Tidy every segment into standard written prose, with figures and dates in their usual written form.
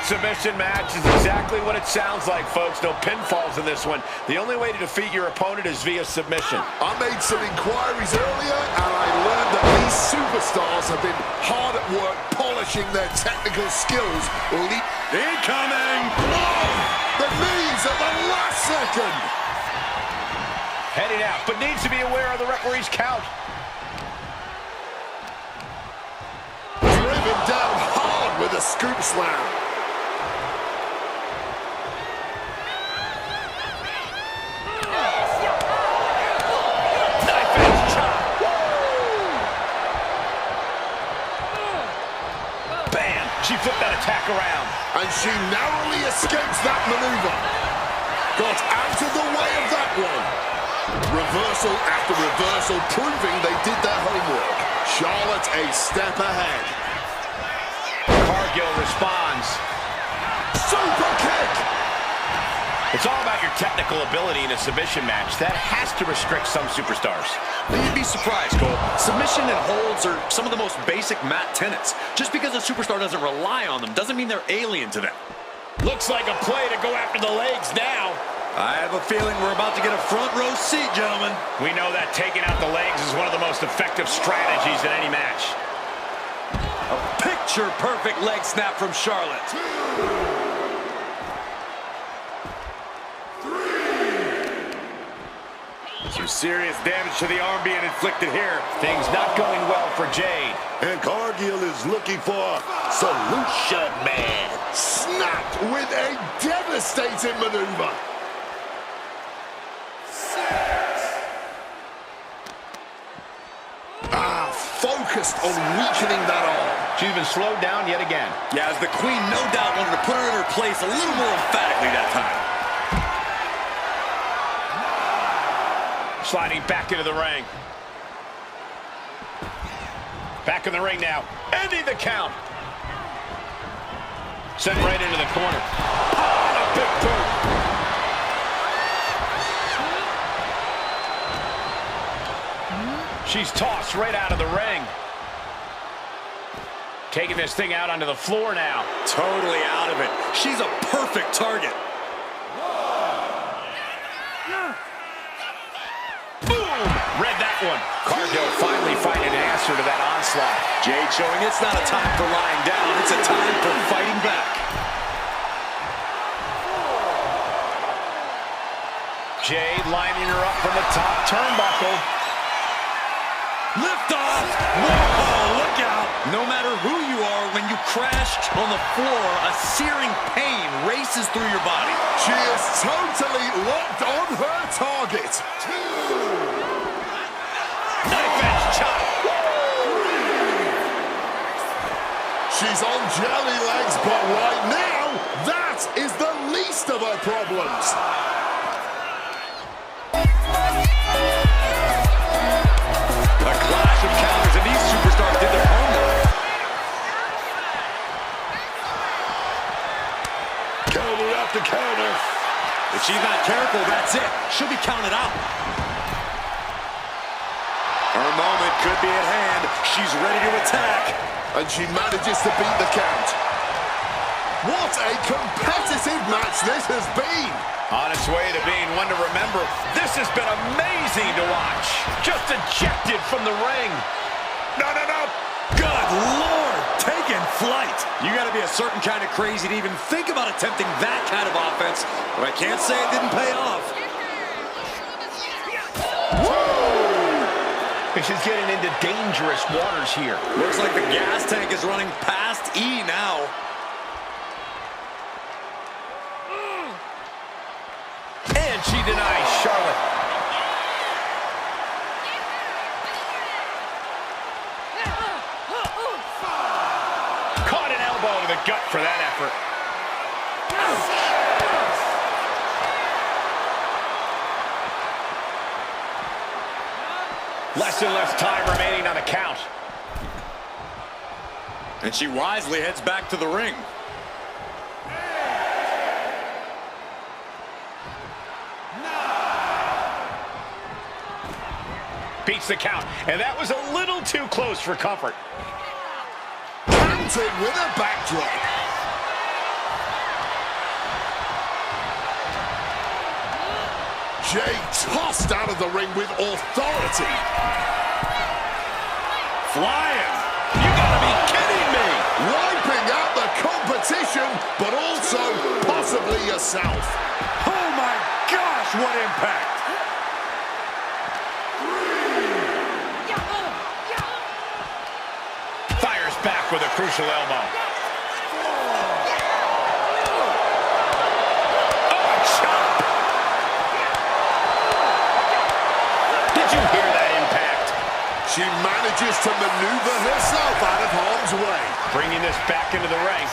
Submission match is exactly what it sounds like, folks. No pinfalls in this one. The only way to defeat your opponent is via submission. I made some inquiries earlier, and I learned that these superstars have been hard at work polishing their technical skills. Incoming! Oh, the knees at the last second! Heading out, but needs to be aware of the referee's count. Driven down hard with a scoop slam. Knife edge chop. Bam! She flipped that attack around. And she narrowly escapes that maneuver. Got out of the way of that one. Reversal after reversal, proving they did their homework. Charlotte a step ahead. Cargill responds. Super kick! It's all about your technical ability in a submission match. That has to restrict some superstars. You'd be surprised, Cole. Submission and holds are some of the most basic mat tenets. Just because a superstar doesn't rely on them doesn't mean they're alien to them. Looks like a play to go after the legs now. I have a feeling we're about to get a front row seat, gentlemen. We know that taking out the legs is one of the most effective strategies in any match. A picture-perfect leg snap from Charlotte. 2, 3. Some serious damage to the arm being inflicted here. Things not going well for Jade. And Cargill is looking for Solution Man. Snapped with a devastating maneuver. Focused on weakening that arm. She's been slowed down yet again. Yeah, as the Queen no doubt wanted to put her in her place a little more emphatically that time. Sliding back into the ring. Back in the ring now. Ending the count. Sent right into the corner. Oh, a big boot. She's tossed right out of the ring. Taking this thing out onto the floor now. Totally out of it. She's a perfect target. Boom! Read that one. Cargill finally finding an answer to that onslaught. Jade showing it's not a time for lying down. It's a time for fighting back. Jade lining her up from the top turnbuckle. Lift off! Whoa, look out! No matter who you are, when you crash on the floor, a searing pain races through your body. She is totally locked on her target. 2. Knife edge chop. She's on jelly legs, but right now, that is the least of her problems. A clash of counters, and these superstars did their homework. Counter after counter. If she's not careful, that's it. She'll be counted out. Her moment could be at hand. She's ready to attack. And she manages to beat the count. What a competitive match this has been. On its way to being one to remember. This has been amazing to watch. Just ejected from the ring. No. Good Lord, taking flight. You got to be a certain kind of crazy to even think about attempting that kind of offense. But I can't say it didn't pay off. This is getting into dangerous waters here. Looks like the gas tank is running past E now. And she denies Charlotte. Caught an elbow to the gut for that effort. Less and less time remaining on the count. And she wisely heads back to the ring. Beats the count, and that was a little too close for comfort. Counted with a backdrop. Jay tossed out of the ring with authority. Flying. You gotta be kidding me. Wiping out the competition, but also possibly yourself. Oh my gosh, what impact! Fires back with a crucial elbow. Oh, a chop. Did you hear that impact? She manages to maneuver herself out of harm's way. Bringing this back into the ring.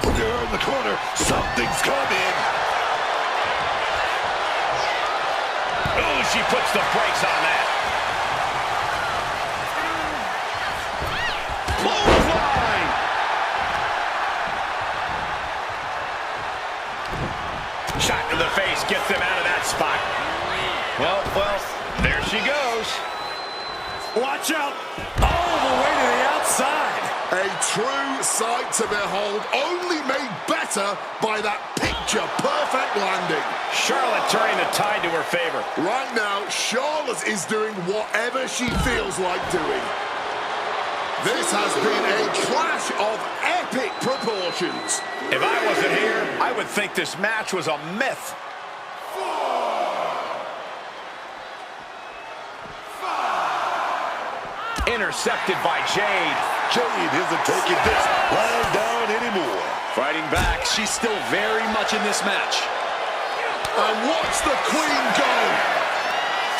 When you're in the corner, something's coming. Oh, she puts the brakes on that. Clothesline. Shot to the face gets him out of that spot. Well, there she goes. Watch out! All the way to the outside. A true sight to behold, only made better by that picture-perfect landing. Charlotte turning the tide to her favor. Right now, Charlotte is doing whatever she feels like doing. This has been a clash of epic proportions. If I wasn't here, I would think this match was a myth. Intercepted by Jade. Jade isn't taking this lying down anymore. Fighting back, she's still very much in this match. And watch the Queen go.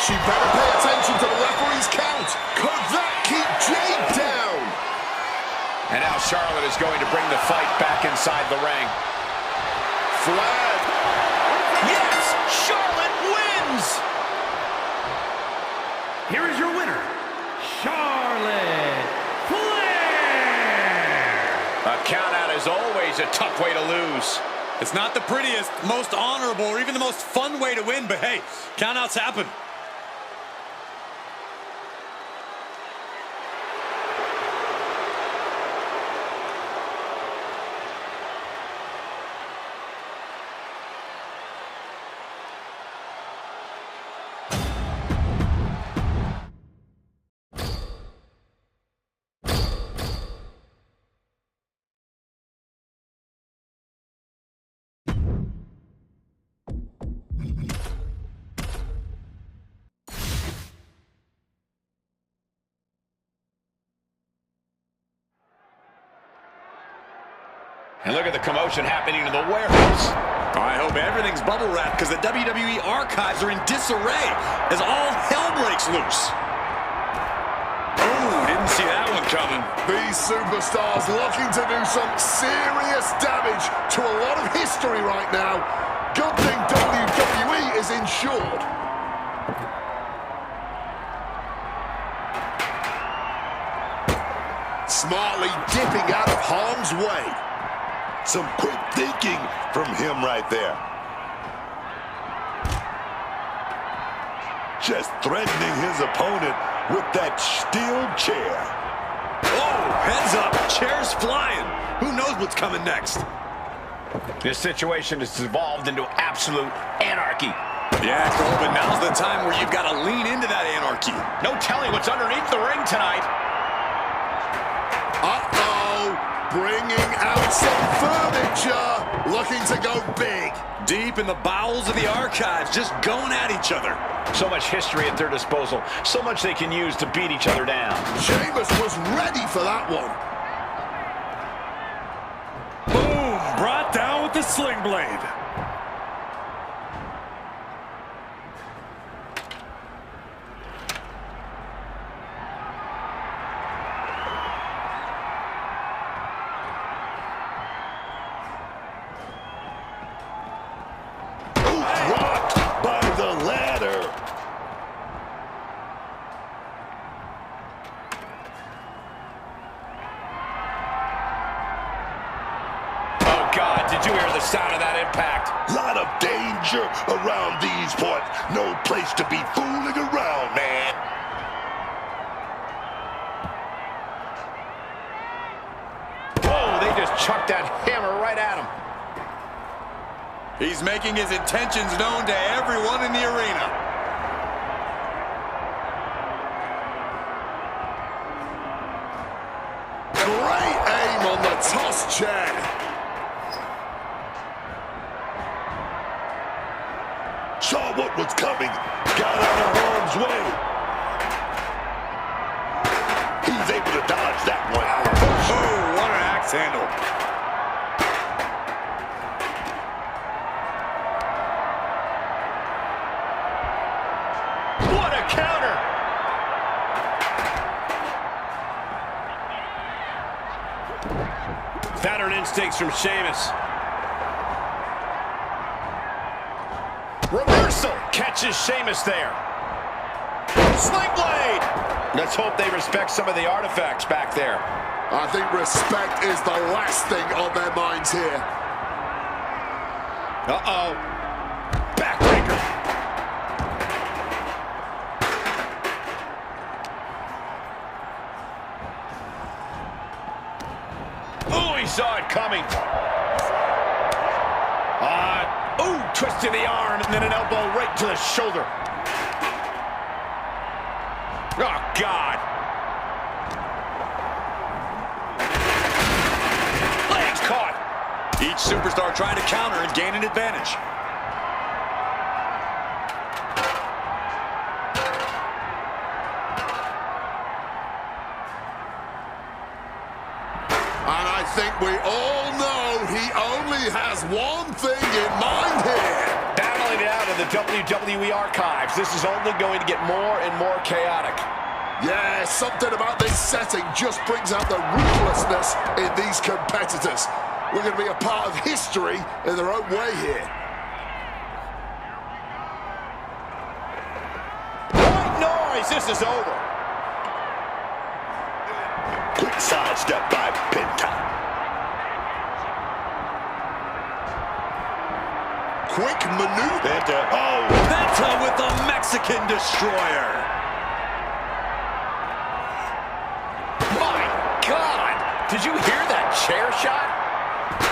She better pay attention to the referee's count. Could that keep Jade down? And now Charlotte is going to bring the fight back inside the ring. Flag. Yes! Charlotte wins! Here is your winner, Charlotte Flair! A countout is always a tough way to lose. It's not the prettiest, most honorable, or even the most fun way to win, but hey, countouts happen. And look at the commotion happening in the warehouse. I hope everything's bubble wrapped because the WWE archives are in disarray as all hell breaks loose. Oh, didn't see that one coming. These superstars looking to do some serious damage to a lot of history right now. Good thing WWE is insured. Smartly dipping out of harm's way. Some quick thinking from him right there. Just threatening his opponent with that steel chair. Oh, heads up, chair's flying. Who knows what's coming next? This situation has evolved into absolute anarchy. Yeah, Cole, but now's the time where you've got to lean into that anarchy. No telling what's underneath the ring tonight. Bringing out some furniture, looking to go big. Deep in the bowels of the archives, just going at each other. So much history at their disposal, so much they can use to beat each other down. Sheamus was ready for that one. Boom! Brought down with the sling blade. Did you hear the sound of that impact? Lot of danger around these parts. No place to be fooling around, man. Whoa, they just chucked that hammer right at him. He's making his intentions known to everyone in the arena. Great aim on the toss chair. Saw what was coming. Got out of harm's way. He's able to dodge that one. Oh, what an axe handle. What a counter! Pattern instincts from Sheamus. Reversal! Catches Sheamus there. Sling blade! Let's hope they respect some of the artifacts back there. I think respect is the last thing on their minds here. Uh-oh. Backbreaker. Oh, he saw it coming. Twisting the arm and then an elbow right to the shoulder. Oh, God. Legs caught. Each superstar trying to counter and gain an advantage. And I think we all know he only has one thing in mind here. Battling it out in the WWE archives. This is only going to get more and more chaotic. Yeah, something about this setting just brings out the ruthlessness in these competitors. We're going to be a part of history in their own way here. White noise, this is over. Quick sidestep by Penta. Quick maneuver. Penta with the Mexican Destroyer. My God! Did you hear that chair shot?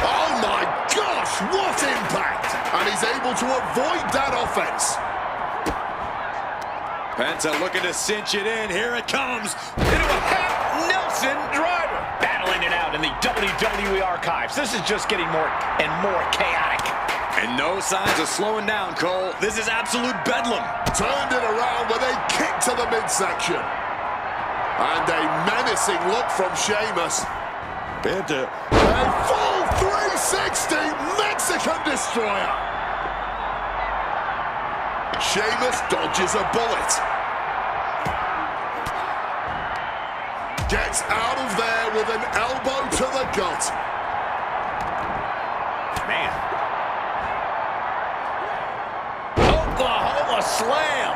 Oh my gosh, what impact! And he's able to avoid that offense. Penta looking to cinch it in. Here it comes. Into a half Nelson driver. Battling it out in the WWE archives. This is just getting more and more chaotic. And no signs of slowing down, Cole. This is absolute bedlam. Turned it around with a kick to the midsection. And a menacing look from Sheamus. Penta. A full 360 Mexican Destroyer. Sheamus dodges a bullet. Gets out of there with an elbow to the gut. Man. Oklahoma slam.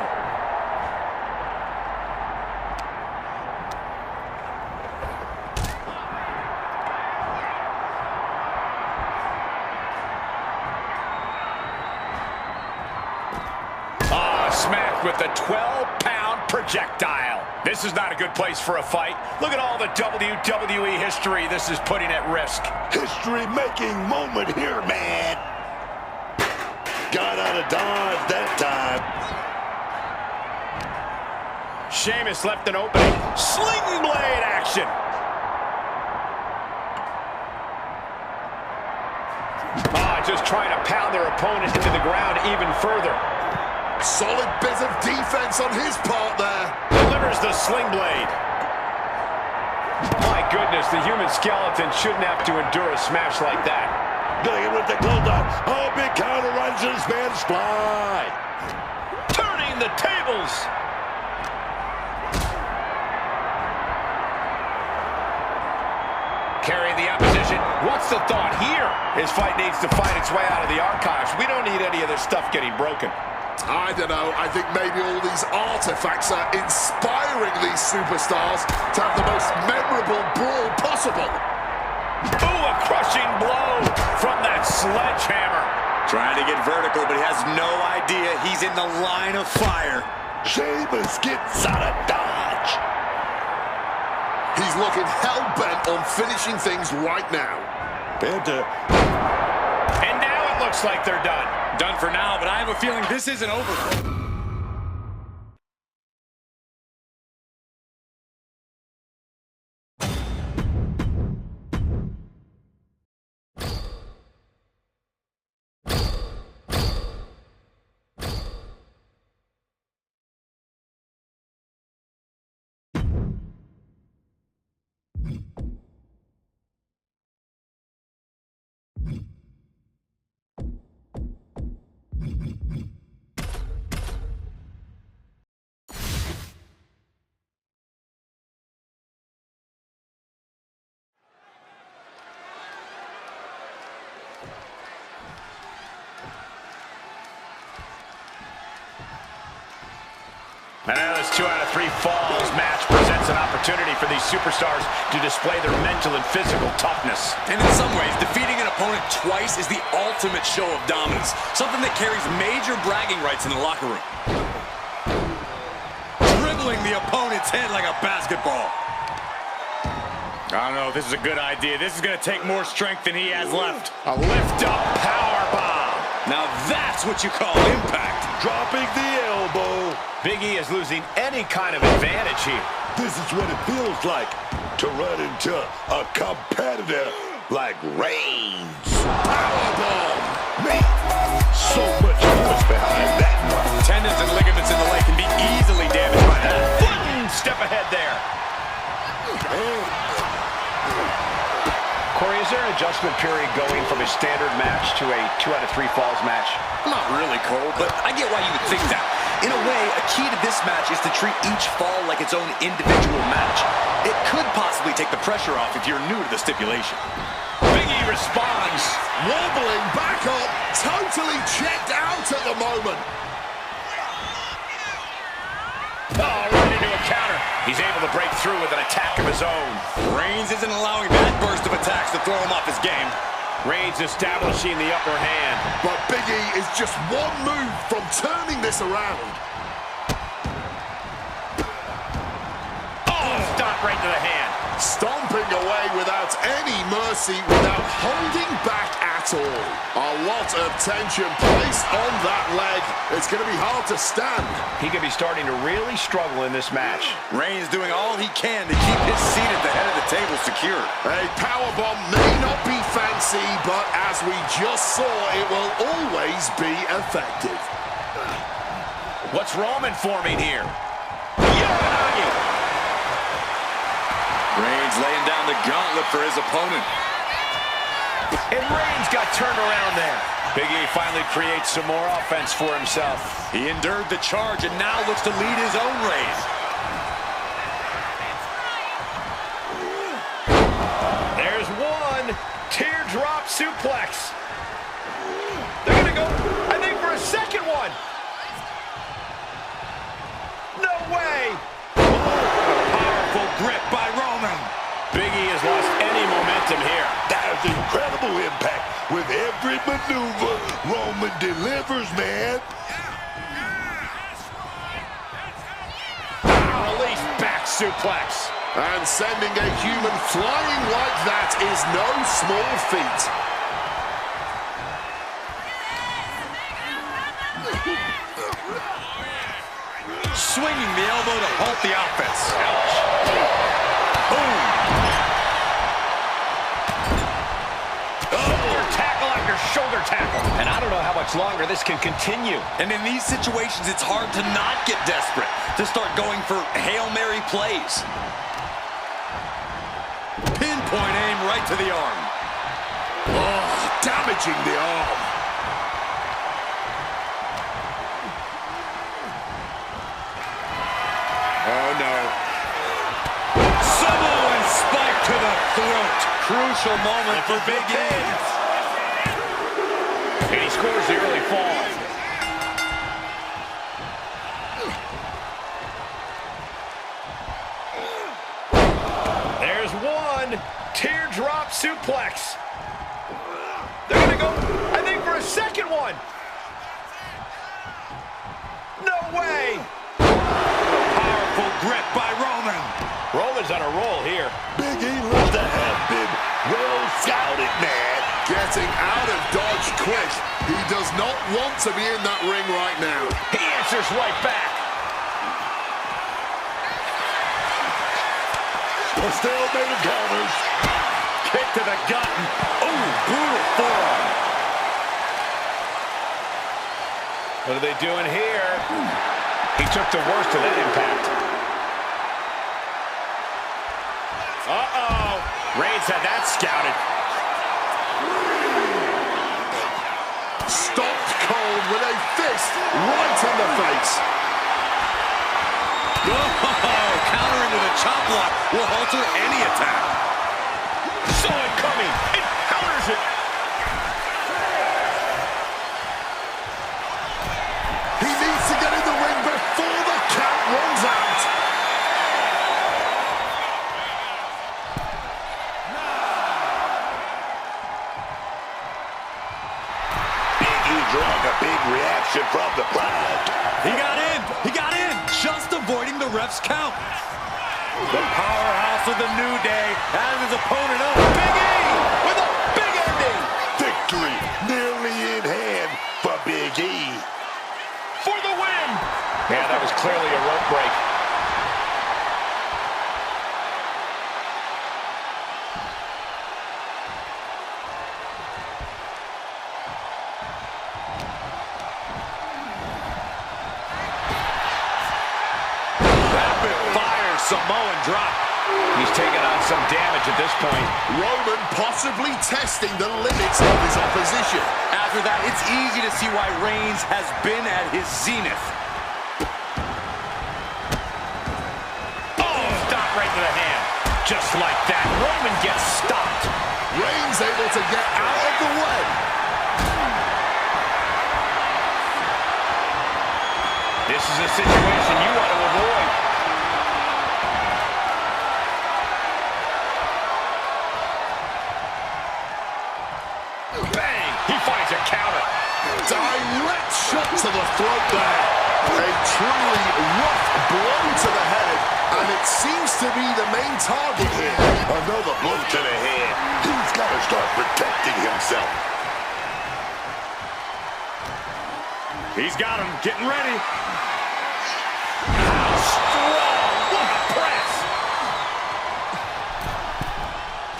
Smacked with the 12-pound projectile. This is not a good place for a fight. Look at all the WWE history this is putting at risk. History-making moment here, man. Got out of dodge that time. Sheamus left an opening. Sling blade action. Just trying to pound their opponent into the ground even further. Solid bit of defense on his part there. Delivers the sling blade. My goodness, the human skeleton shouldn't have to endure a smash like that. Gonna get with the clothesline. Oh, big counter runs his Spanish fly. Turning the tables. Carrying the opposition. What's the thought here? His fight needs to find its way out of the archives. We don't need any of this stuff getting broken. I don't know. I think maybe all these artifacts are inspiring these superstars to have the most memorable brawl possible. Ooh, a crushing blow from that sledgehammer. Trying to get vertical, but he has no idea he's in the line of fire. Sheamus gets out of dodge. He's looking hell-bent on finishing things right now. And now it looks like they're done. Done for now, but I have a feeling this isn't over. And now this 2 out of 3 falls match presents an opportunity for these superstars to display their mental and physical toughness. And in some ways, defeating an opponent twice is the ultimate show of dominance. Something that carries major bragging rights in the locker room. Dribbling the opponent's head like a basketball. I don't know if this is a good idea. This is going to take more strength than he has left. A lift-up powerbomb. Now that's what you call impact. Dropping the elbow. Big E is losing any kind of advantage here. This is what it feels like to run into a competitor like Reigns. Powerbomb. Man, so much force behind that one. Tendons and ligaments in the leg can be easily damaged by that. Step ahead there. Corey, is there an adjustment period going from a standard match to a 2 out of 3 falls match? Not really, Cole, but I get why you would think that. In a way, a key to this match is to treat each fall like its own individual match. It could possibly take the pressure off if you're new to the stipulation. Big E responds. Wobbling back up, totally checked out at the moment. Oh, right into a counter. He's able to break through with an attack of his own. Reigns isn't allowing that burst of attacks to throw him off his game. Reigns establishing the upper hand. But Big E is just one move from turning this around. Oh, stop right to the hand. Stomping away without any mercy, without holding back at all. A lot of tension placed on that leg. It's going to be hard to stand. He could be starting to really struggle in this match. Reigns doing all he can to keep his seat at the head of the table secure. A powerbomb may not be fancy, but as we just saw, it will always be effective. What's Roman forming here? Reigns laying down the gauntlet for his opponent. And Reigns got turned around there. Big E finally creates some more offense for himself. He endured the charge and now looks to lead his own race. There's one. Teardrop suplex. They're going to go, I think, for a second one. No way. Powerful grip by Roman. Big E has lost any momentum here. That is incredible impact. With every maneuver, Roman delivers, man. Release back suplex. And sending a human flying like that is no small feat. Swinging the elbow to halt the offense. Boom. Tackle after shoulder tackle. And I don't know how much longer this can continue. And in these situations, it's hard to not get desperate, to start going for Hail Mary plays. Pinpoint aim right to the arm. Oh, damaging the arm. Oh, no. Samoan spike to the throat. Crucial moment for Big E. And he scores the early fall. There's one. Teardrop suplex. They're going to go, I think, for a second one. No way. Powerful grip by Roman. Roman's on a roll here. Big E must have been well scouted, man. Getting out of dodge quick. He does not want to be in that ring right now. He answers right back. A stalemate of counters. Kick to the gut. Oh, brutal forearm. What are they doing here? He took the worst of that impact. Uh-oh. Reigns had that scouted. Stopped cold with a fist right in the face. Oh, counter into the chop block will alter any attack. Saw it coming. It counters it. He needs to get in the ring before the count runs out. Big E drawing a big reaction from the crowd. He got in. He got in. Just avoiding the ref's count. The powerhouse of the New Day has his opponent up. Big E with a big ending. Victory nearly in hand for Big E. For the win. Yeah, that was clearly a rope break. Samoan drop. He's taking on some damage at this point. Roman possibly testing the limits of his opposition. After that, it's easy to see why Reigns has been at his zenith. Oh, stop right to the hand. Just like that, Roman gets stopped. Reigns able to get out of the way. This is a situation you want to avoid. Bang! He finds a counter. Direct shot to the throat there. A truly rough blow to the head, and it seems to be the main target here. Another blow to the head. He's got to start protecting himself. He's got him, getting ready. How strong! What a press!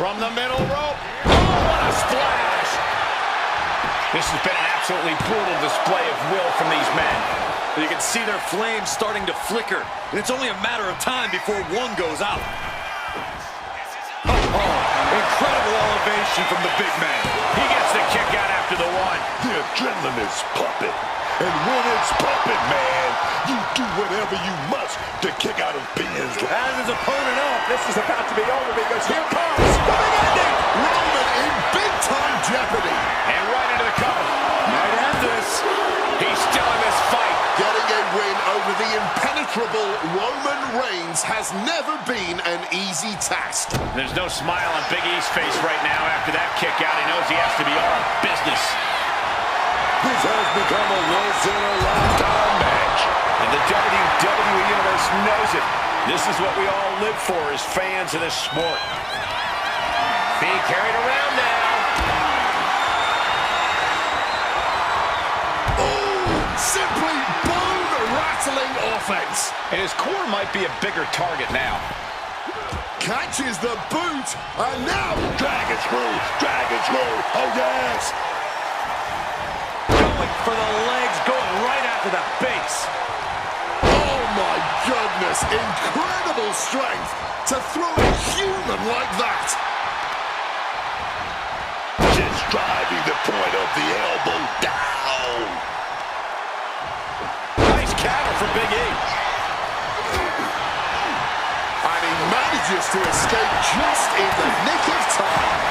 From the middle rope. Oh, what a splash! This has been an absolutely brutal display of will from these men. You can see their flames starting to flicker, and it's only a matter of time before one goes out. Oh, incredible elevation from the big man. He gets the kick out after the one. The adrenaline is pumping. And when it's pumping, man, you do whatever you must to kick out of Ben's life. As his opponent up, this is about to be over because here comes the big ending. Roman in big-time jeopardy. And right into the cover. Might end this. He's still in this fight. Getting a win over the impenetrable Roman Reigns has never been an easy task. There's no smile on Big E's face right now after that kick out. He knows he has to be all business. This has become a once-in-a-lifetime match. And the WWE Universe knows it. This is what we all live for as fans of this sport. Being carried around now. Simply bone-rattling offense. And his core might be a bigger target now. Catches the boot, and now... Dragon screw, dragon screw, oh yes! Going for the legs, going right after the base. Oh my goodness, incredible strength to throw a human like that. Just driving the point of the elbow down. Nice counter for Big E. And he manages to escape just in the nick of time.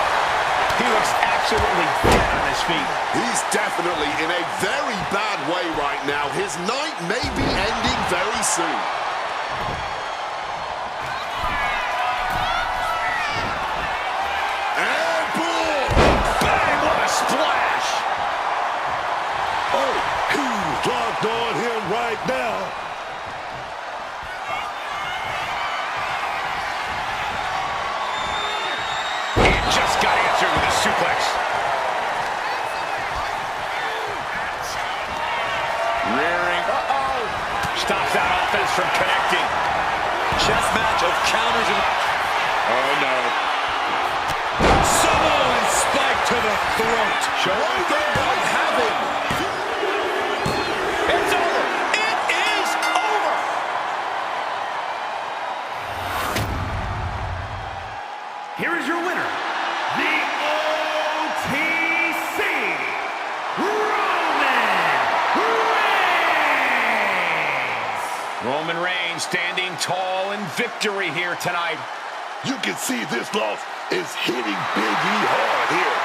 He looks absolutely dead on his feet. He's definitely in a very bad way right now. His night may be ending very soon. And boom! Bang! What a splash! Oh, he's locked on him right now. He just got answered with a suplex. stops that offense from connecting. Chess match of counters and... Oh, no. Samoan spike to the throat. Why they don't have him? It's over. It is over. Here is your winner, the OTC, Roman Reigns standing tall in victory here tonight. You can see this loss is hitting Big E hard here.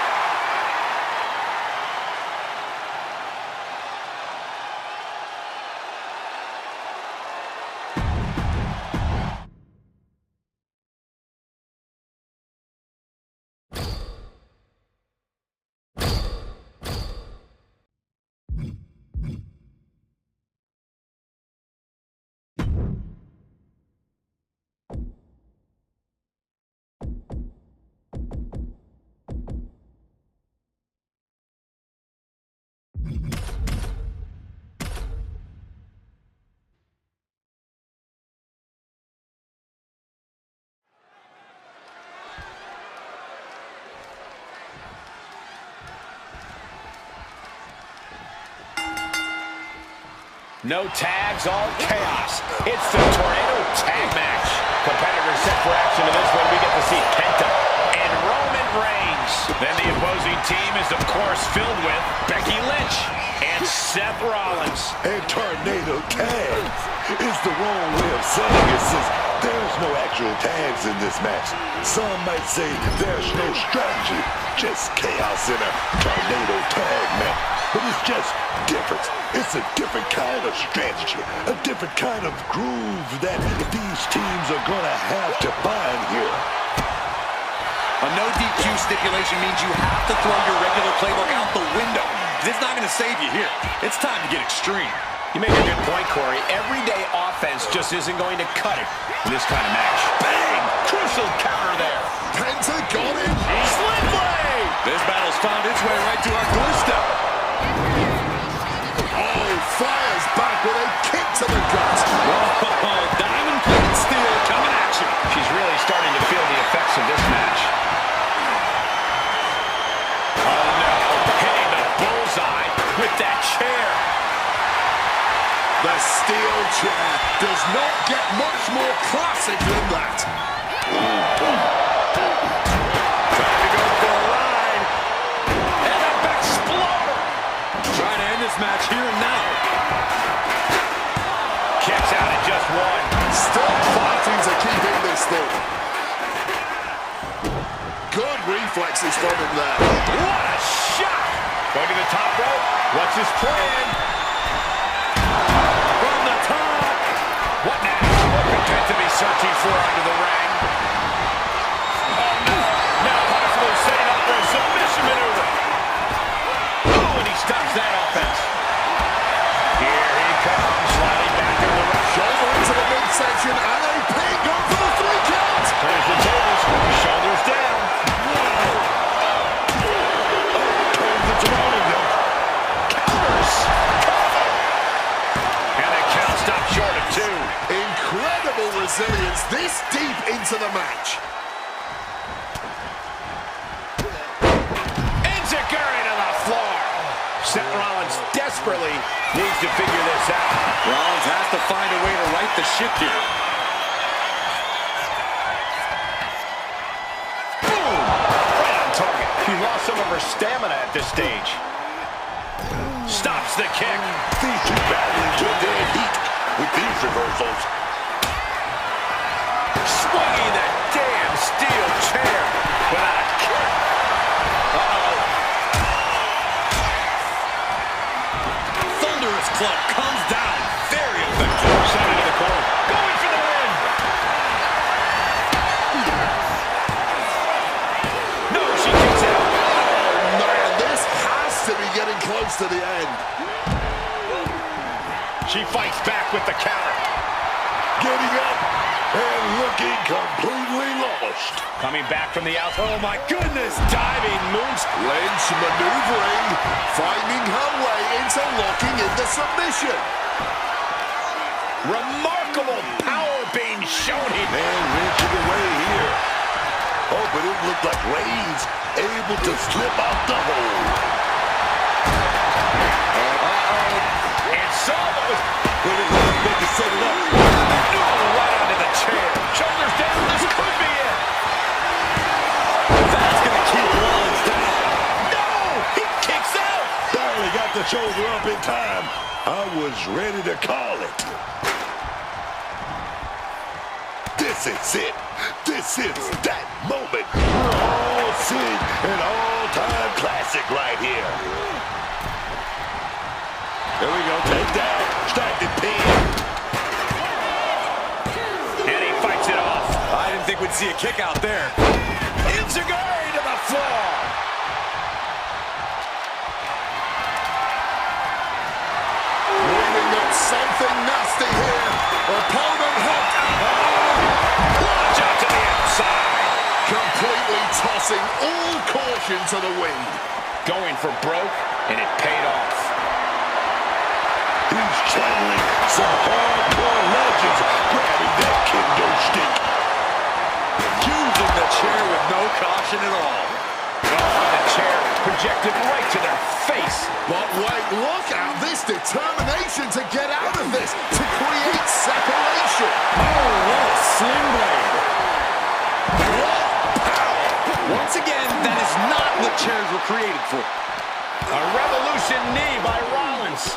No tags, all chaos. It's the Tornado Tag Match. Competitors set for action in this one. We get to see Kenta and Roman Reigns. Then the opposing team is, of course, filled with Becky Lynch and Seth Rollins. And Tornado Tag is the wrong way of saying it, since there's no actual tags in this match. Some might say there's no strategy, just chaos in a Tornado Tag match. But it's just different. It's a different kind of strategy, a different kind of groove that these teams are going to have to find here. A no DQ stipulation means you have to throw your regular playbook out the window. It's not going to save you here. It's time to get extreme. You make a good point, Corey. Everyday offense just isn't going to cut it in this kind of match. Bang! Crucial counter there. Penta got him. Sling blade! This battle's found its way right to our doorstep. Oh, fires back with a kick to the gut. Oh, diamond-plated steel coming at you. She's really starting to feel the effects of this match. Oh, no. Hitting the bullseye with that chair. The steel chair does not get much more classic than that. Trying to go for a ride. And a exploder. Trying to end this match here and now. Kicks out at just one. Still fighting to keep in this thing. Good reflexes from him there. What a shot! Going to the top rope. What's his plan? From the top. What now? What could Penta be searching for under the ring? Oh, no. Now possibly setting up for a submission maneuver. Oh, and he stops that offense. Here he comes, sliding back into the ring. Shoulder into the midsection and a pin going for the 3 count. Turns the tables, shoulders down. Turns it surrounding them. Counters. Cover. And the count stopped short of 2. Incredible resilience this deep into the match. Enziguri to the floor. Seth Rollins desperately needs to figure this out. Rollins has to find a way to right the ship here. Boom! Right on target. She lost some of her stamina at this stage. Stops the kick. These two battling to their heat with these reversals. Swinging that damn steel chair without a kick. Uh-oh. Thunderous club comes down. Very effective. Send it to the corner. Going for the win. No, she kicks out. Oh, man, this has to be getting close to the end. She fights back with the counter. Getting up and looking completely lost. Coming back from the out. Oh, my goodness. Diving moves. Lynch maneuvering, finding her way into locking in the submission. Remarkable power being shown here. Man wrenching away here. Oh, but it looked like Reigns able to slip out the hole. And saw what was... But it looked like they could set it up. Oh, right onto the chair. Shoulders down. This could be it. That's going to keep Rollins down. No! He kicks out. Barely got the shoulder up in time. I was ready to call it. This is it. This is that moment. We're all seeing an all-time classic right here. There we go. Take down. Distracted pin. And he fights it off. I didn't think we'd see a kick out there. Enziguri to the floor. Leading up something nasty here. Opponent hooked out. Launch out to the outside. Completely tossing all caution to the wind. Going for broke, and it paid off. He's channeling some hardcore legends, grabbing that kendo stick. Using the chair with no caution at all. Oh, the chair projected right to their face. But wait, look at this determination to get out of this, to create separation. Oh, what a sling blade. What power! Once again, that is not what chairs were created for. A revolution knee by Rollins.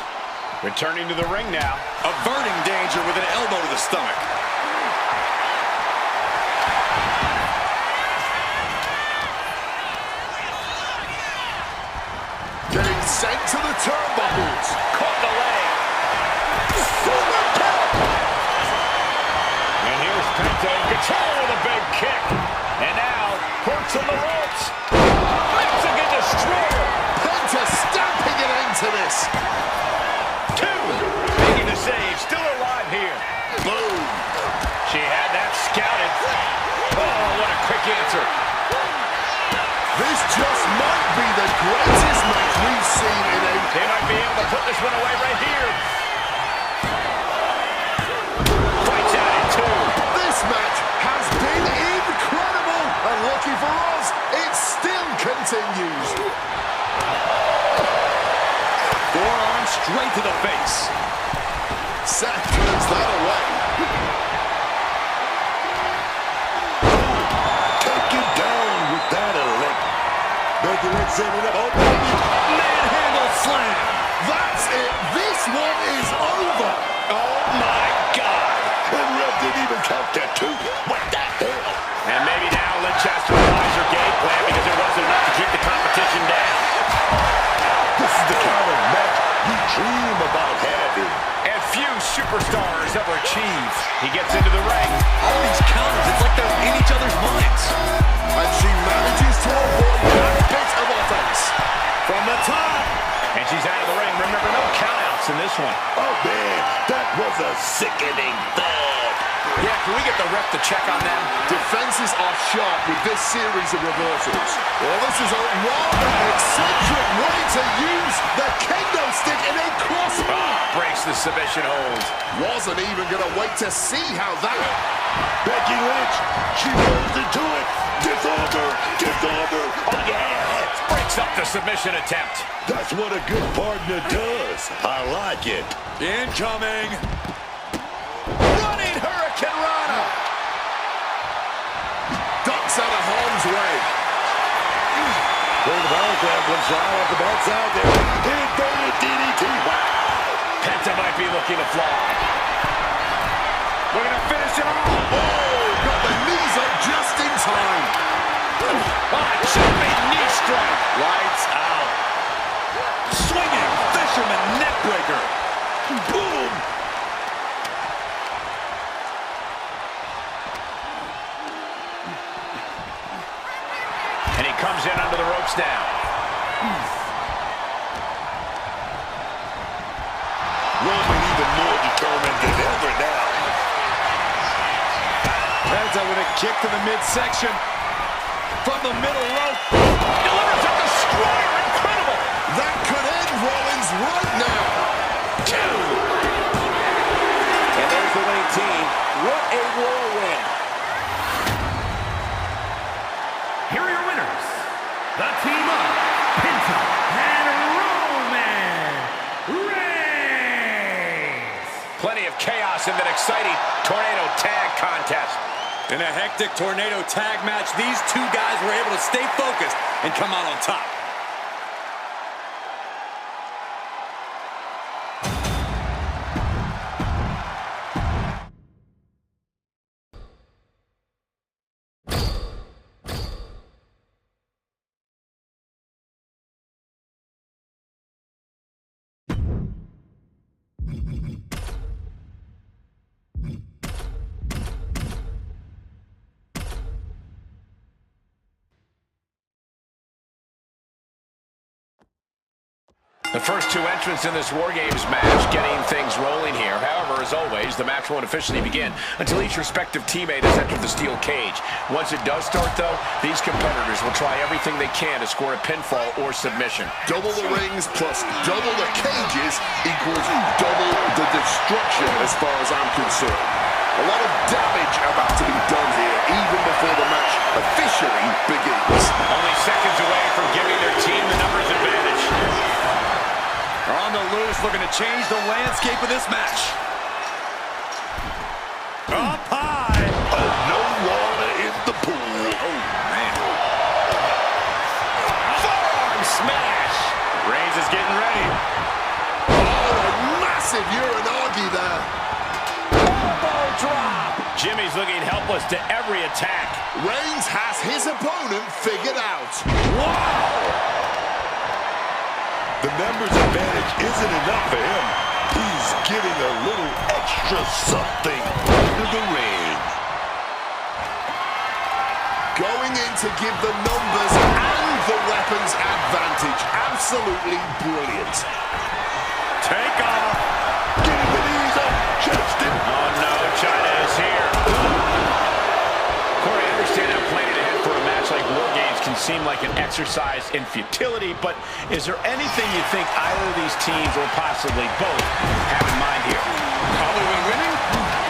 Returning to the ring now. Averting danger with an elbow to the stomach. Getting sent to the turnbuckles. Caught the leg. Super kick. And here's Penta in control with a big kick. And now, hooks on the ropes. Mexican destroyer. Penta stamping an end to this. Two. Making the save. Still alive here. Boom. She had that scouted. Oh, what a quick answer. This just might be the greatest match we've seen in a... They might be able to put this one away right here. Fights out in two. This match has been incredible. And lucky for us, it still continues. Forearm straight to the face. Seth turns that away. Take it down with that elect. Becky Lynch set it up. Oh, baby. Manhandle slam. That's it. This one is over. Oh, my God. And ref didn't even count that two. What the hell? And maybe now Lynch has to revise her game plan because there wasn't enough to keep the competition down. This is the kind of match you dream about having. And few superstars ever achieve. He gets into the ring. All these counters, it's like they're in each other's minds. And she manages to avoid that bit of offense. From the top. And she's out of the ring. Remember, no countouts in this one. Oh, man, that was a sickening thud. Yeah, can we get the ref to check on them? Defenses are sharp with this series of reversals. Well, this is a rather eccentric way to use the kendo stick in a cross. Breaks the submission hold. Wasn't even going to wait to see how that... Becky Lynch, she rolls into it. Disorder, disorder. Oh, yeah. Breaks up the submission attempt. That's what a good partner does. I like it. Incoming. Running Hurricane Rana. ducks out of harm's way. Well, the ball grab comes right off the backside there. Inverted DDT. Wow. Penta might be looking to fly. Looking to finish it off. Oh, got the knees up just in time. Jumping knee strike. Lights out. Swinging fisherman neckbreaker. Boom. And he comes in under the ropes now. Roman even more determined than ever now. Penta with a kick to the midsection. From the middle rope. Delivers a destroyer. Incredible. That could end Rollins right now. Two. And there What a whirlwind. Here are your winners, the team of Penta and Roman Reigns. Plenty of chaos in that exciting tornado tag contest. In a hectic tornado tag match, these two guys were able to stay focused and come out on top. The first two entrants in this War Games match getting things rolling here. However, as always, the match won't officially begin until each respective teammate has entered the steel cage. Once it does start, though, these competitors will try everything they can to score a pinfall or submission. Double the rings plus double the cages equals double the destruction as far as I'm concerned. A lot of damage about to be done here even before the match officially begins. Only seconds away from giving their team the numbers advantage. They're on the loose, looking to change the landscape of this match. Up high. Oh, no water in the pool. Oh, man. Forearm smash. Reigns is getting ready. Oh, a massive uranagi there. Elbow drop. Jimmy's looking helpless to every attack. Reigns has his opponent figured out. Wow. The numbers advantage isn't enough for him. He's getting a little extra something under the ring. Going in to give the numbers and the weapons advantage. Absolutely brilliant. Take off. Getting the knees up. Justin. Oh, no. China is here. Corey, I understand how planning ahead for a match like War Games can seem like an exercise in futility, but is there anything you think either of these teams or possibly both have in mind here? Probably winning?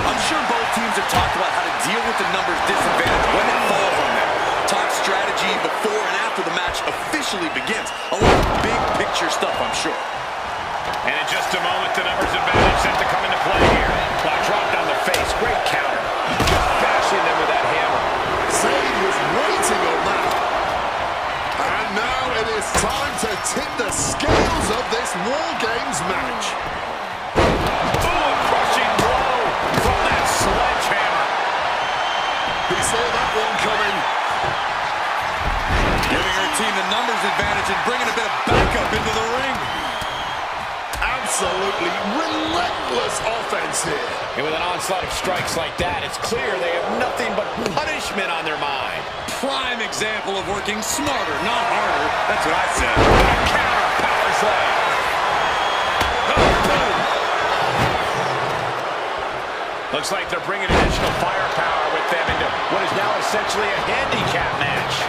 I'm sure both teams have talked about how to deal with the numbers disadvantage when it falls on them. Talk strategy before and after the match officially begins. A lot of big picture stuff, I'm sure. And in just a moment, the numbers advantage set to come into play here. Well, dropped on the face. Great counter. Just bashing them with that hammer. Zayn was waiting on that. And now it is time to tip the scales of this War Games match. Oh, crushing blow from that sledgehammer. He saw that one coming. Giving her team the numbers advantage and bringing a bit of backup into the ring. Absolutely relentless offense here. And with an onslaught of strikes like that, it's clear they have nothing but punishment on their mind. Prime example of working smarter, not harder. That's what I said. A counter power slam. Looks like they're bringing additional firepower with them into what is now essentially a handicap match.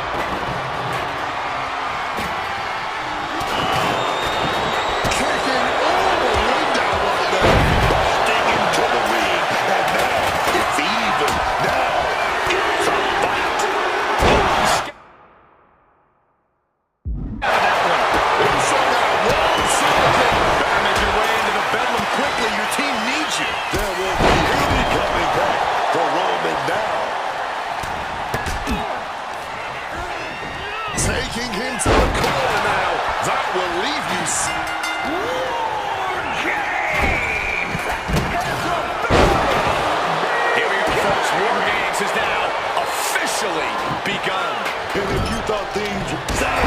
Taking him to the corner now. That will leave you. Here we go, folks. War Games has now officially begun. And if you thought things were Zayn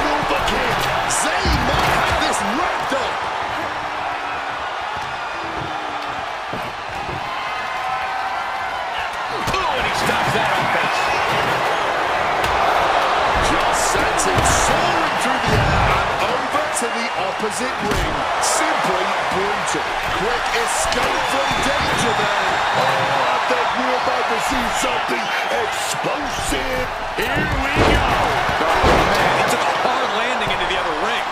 move the kick. Zayn might have this wrapped up. Oh, and he stops that offense. Sends it soaring through the air and over to the opposite ring. Simply brutal. Quick escape from danger there. Oh, I think we're about to see something explosive. Here we go. Oh, man, he took a hard landing into the other ring.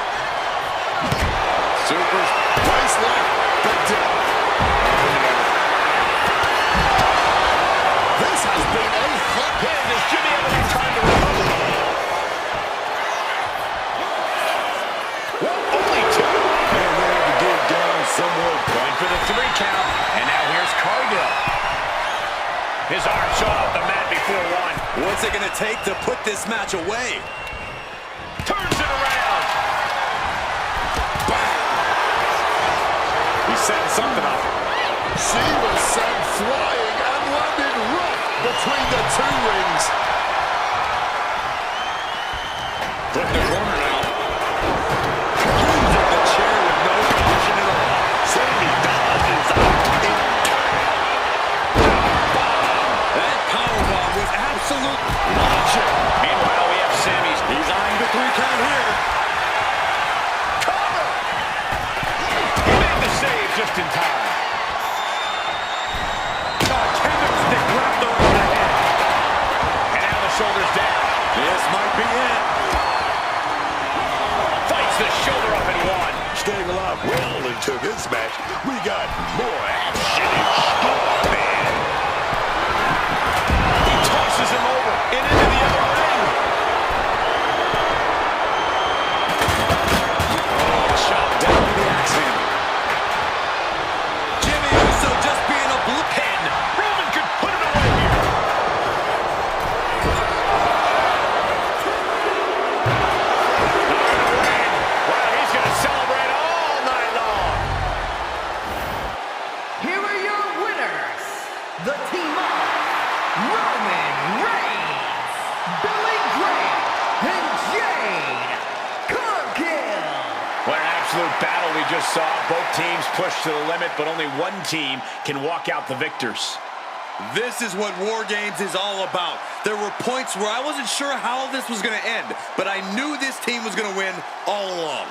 Super waistline. Big deal. count. And now here's Cargill. His arm shot off the mat before one. What's it going to take to put this match away? Turns it around. He's setting something up. She was sent flying and landed right between the two rings. Flip the corner now. Using the chair with no condition at all. Sammy dodges out in time. That powerbomb was absolute logic. Meanwhile, we have Sammy's. He's eyeing the 3 count here. Cover! He made the save just in time. Kendo stick wrapped around the head. And now the shoulders down. This might be it. Fights the shoulder up and one. Staying alive well into this match. We got more action in store, man. He tosses him over and into the other ring. Oh, chop down to the axe handle. Jimmy Uso just being a blue pin. Roman could put it away here. Well, he's going to celebrate all night long. Here are your winners. The team of Roman Reigns, Billy Graham, and Jade Cargill. What an absolute battle we just saw. Both teams pushed to the limit, but only one team can walk out the victors. This is what War Games is all about. There were points where I wasn't sure how this was going to end, but I knew this team was going to win all along.